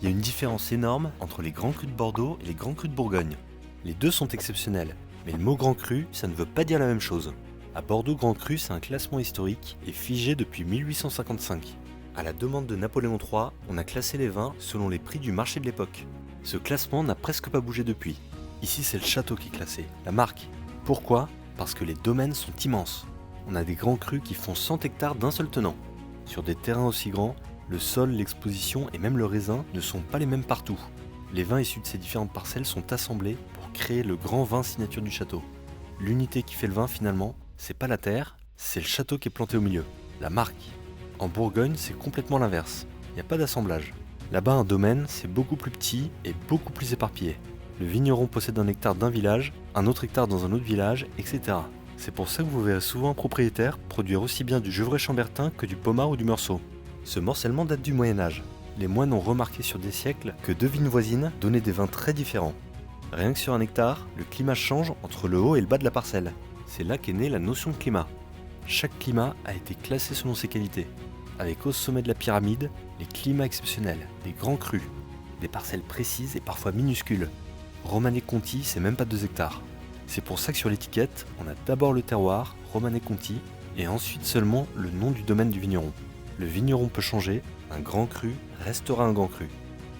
Il y a une différence énorme entre les grands crus de Bordeaux et les grands crus de Bourgogne. Les deux sont exceptionnels, mais le mot grand cru, ça ne veut pas dire la même chose. À Bordeaux, grand cru, c'est un classement historique et figé depuis 1855. À la demande de Napoléon III, on a classé les vins selon les prix du marché de l'époque. Ce classement n'a presque pas bougé depuis. Ici, c'est le château qui est classé, la marque. Pourquoi ? Parce que les domaines sont immenses. On a des grands crus qui font 100 hectares d'un seul tenant. Sur des terrains aussi grands, le sol, l'exposition et même le raisin ne sont pas les mêmes partout. Les vins issus de ces différentes parcelles sont assemblés pour créer le grand vin signature du château. L'unité qui fait le vin finalement, c'est pas la terre, c'est le château qui est planté au milieu, la marque. En Bourgogne, c'est complètement l'inverse. Il n'y a pas d'assemblage. Là-bas, un domaine, c'est beaucoup plus petit et beaucoup plus éparpillé. Le vigneron possède un hectare d'un village, un autre hectare dans un autre village, etc. C'est pour ça que vous verrez souvent un propriétaire produire aussi bien du Gevrey Chambertin que du Pommard ou du Meursault. Ce morcellement date du Moyen-Âge. Les moines ont remarqué sur des siècles que deux vignes voisines donnaient des vins très différents. Rien que sur un hectare, le climat change entre le haut et le bas de la parcelle. C'est là qu'est née la notion de climat. Chaque climat a été classé selon ses qualités, avec au sommet de la pyramide, les climats exceptionnels, les grands crus, des parcelles précises et parfois minuscules. Romanée-Conti, c'est même pas 2 hectares. C'est pour ça que sur l'étiquette, on a d'abord le terroir, Romanée-Conti, et ensuite seulement le nom du domaine du vigneron. Le vigneron peut changer, un grand cru restera un grand cru.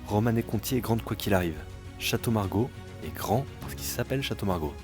Romanée-Conti est grande quoi qu'il arrive. Château Margaux est grand parce qu'il s'appelle Château Margaux.